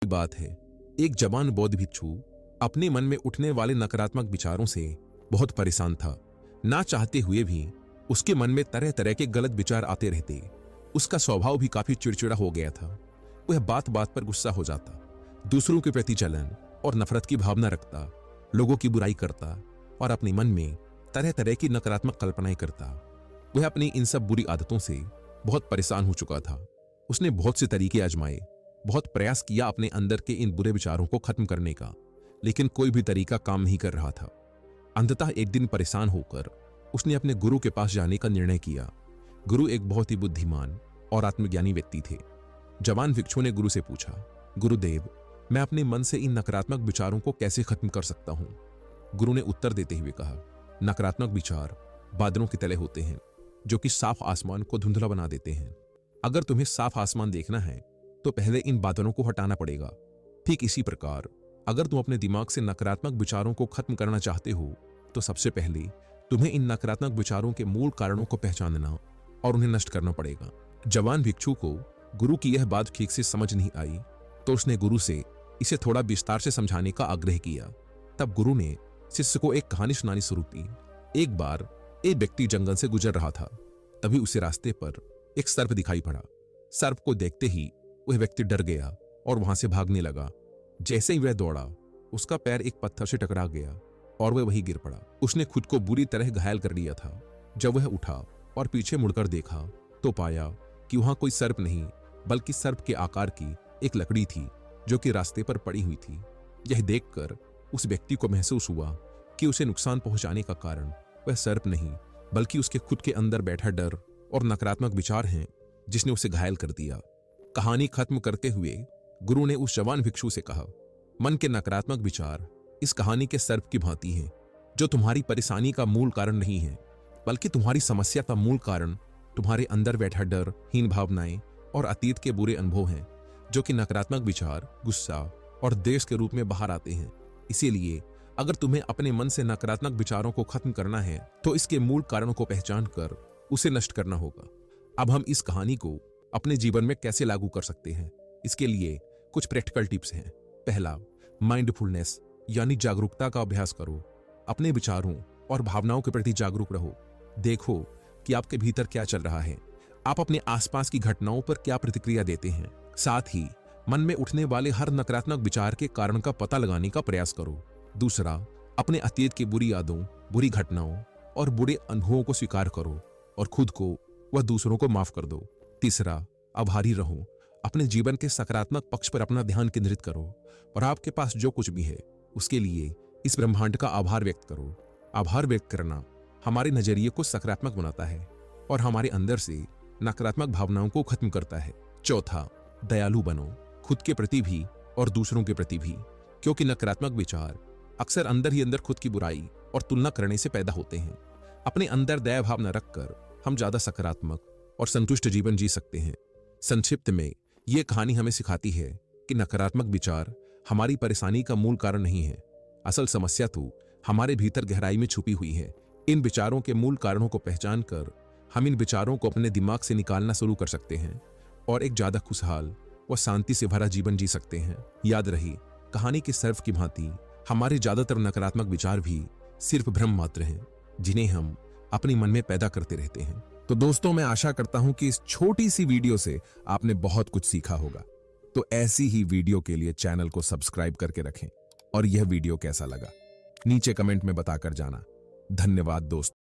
बात है, एक जवान बौद्ध भिक्षु अपने मन में उठने वाले नकारात्मक विचारों से बहुत परेशान था। ना चाहते हुए भी उसके मन में तरह तरह के गलत विचार आते रहते। उसका स्वभाव भी काफी चिड़चिड़ा हो गया था। वह बात बात पर गुस्सा हो जाता, दूसरों के प्रति जलन और नफरत की भावना रखता, लोगों की बुराई करता और अपने मन में तरह तरह की नकारात्मक कल्पनाएं करता। वह अपनी इन सब बुरी आदतों से बहुत परेशान हो चुका था। उसने बहुत से तरीके आजमाए, बहुत प्रयास किया अपने अंदर के इन बुरे विचारों को खत्म करने का, लेकिन कोई भी तरीका काम नहीं कर रहा था। अंततः एक दिन परेशान होकर उसने अपने गुरु के पास जाने का निर्णय किया। गुरु एक बहुत ही बुद्धिमान और आत्मज्ञानी व्यक्ति थे। जवान भिक्षु ने गुरु से पूछा, गुरुदेव, मैं अपने मन से इन नकारात्मक विचारों को कैसे खत्म कर सकता हूं? गुरु ने उत्तर देते हुए कहा, नकारात्मक विचार बादलों के तले होते हैं जो कि साफ आसमान को धुंधला बना देते हैं। अगर तुम्हें साफ आसमान देखना है तो पहले इन बादलों को हटाना पड़ेगा। ठीक इसी प्रकार अगर तुम अपने दिमाग से नकारात्मक विचारों को खत्म करना चाहते हो तो सबसे पहले तुम्हें इन नकारात्मक विचारों के मूल कारणों को पहचानना और उन्हें नष्ट करना पड़ेगा। जवान भिक्षु को गुरु की यह बात ठीक से समझ नहीं आई तो उसने गुरु से इसे थोड़ा विस्तार से समझाने का आग्रह किया। तब गुरु ने शिष्य को एक कहानी सुनानी शुरू की। एक बार एक व्यक्ति जंगल से गुजर रहा था। तभी उसे रास्ते पर एक सर्प दिखाई पड़ा। सर्प को देखते ही वह व्यक्ति डर गया और वहां से भागने लगा। जैसे ही वह दौड़ा, उसका पैर एक पत्थर से टकरा गया और वह वहीं गिर पड़ा। उसने खुद को बुरी तरह घायल कर लिया था। जब वह उठा और पीछे मुड़कर देखा तो पाया कि वहां कोई सर्प नहीं बल्कि सर्प के आकार की एक लकड़ी थी जो कि रास्ते पर पड़ी हुई थी। यह देखकर उस व्यक्ति को महसूस हुआ कि उसे नुकसान पहुंचाने का कारण वह सर्प नहीं बल्कि उसके खुद के अंदर बैठा डर और नकारात्मक विचार हैं जिसने उसे घायल कर दिया। कहानी खत्म करते हुए गुरु ने उस जवान भिक्षु से कहा, मन के नकारात्मक विचार इस कहानी के सर्प की भांति हैं जो तुम्हारी परेशानी का मूल कारण नहीं है बल्कि तुम्हारी समस्या का मूल कारण तुम्हारे अंदर बैठा डर, हीन भावनाएं और अतीत के बुरे अनुभव हैं जो कि नकारात्मक विचार, गुस्सा और द्वेष के रूप में बाहर आते हैं। इसीलिए अगर तुम्हें अपने मन से नकारात्मक विचारों को खत्म करना है तो इसके मूल कारणों को पहचान कर उसे नष्ट करना होगा। अब हम इस कहानी को अपने जीवन में कैसे लागू कर सकते हैं, इसके लिए कुछ प्रैक्टिकल टिप्स हैं। पहला, माइंडफुलनेस यानी जागरूकता का अभ्यास करो। अपने विचारों और भावनाओं के प्रति जागरूक रहो। देखो कि आपके भीतर क्या चल रहा है, आप अपने आसपास की घटनाओं पर क्या प्रतिक्रिया देते हैं। साथ ही मन में उठने वाले हर नकारात्मक विचार के कारण का पता लगाने का प्रयास करो। दूसरा, अपने अतीत की बुरी यादों, बुरी घटनाओं और बुरे अनुभवों को स्वीकार करो और खुद को व दूसरों को माफ कर दो। तीसरा, आभारी रहो। अपने जीवन के सकारात्मक पक्ष पर अपना ध्यान केंद्रित करो और आपके पास जो कुछ भी है उसके लिए इस ब्रह्मांड का आभार व्यक्त करो। आभार व्यक्त करना हमारे नजरिए को सकारात्मक बनाता है और हमारे अंदर से नकारात्मक भावनाओं को खत्म करता है। चौथा, दयालु बनो, खुद के प्रति भी और दूसरों के प्रति भी, क्योंकि नकारात्मक विचार अक्सर अंदर ही अंदर खुद की बुराई और तुलना करने से पैदा होते हैं। अपने अंदर दया भावना रखकर हम ज्यादा सकारात्मक और संतुष्ट जीवन जी सकते हैं। संक्षिप्त में यह कहानी हमें सिखाती है कि नकारात्मक विचार हमारी परेशानी का मूल कारण नहीं है। असल समस्या तो हमारे भीतर गहराई में छुपी हुई है। इन विचारों के मूल कारणों को पहचान कर हम इन विचारों को अपने दिमाग से निकालना शुरू कर सकते हैं और एक ज्यादा खुशहाल व शांति से भरा जीवन जी सकते हैं। याद रहे, कहानी के सर्प की भांति हमारे ज्यादातर नकारात्मक विचार भी सिर्फ भ्रम मात्र हैं जिन्हें हम अपने मन में पैदा करते रहते हैं। तो दोस्तों, मैं आशा करता हूं कि इस छोटी सी वीडियो से आपने बहुत कुछ सीखा होगा। तो ऐसी ही वीडियो के लिए चैनल को सब्सक्राइब करके रखें और यह वीडियो कैसा लगा नीचे कमेंट में बताकर जाना। धन्यवाद दोस्तों।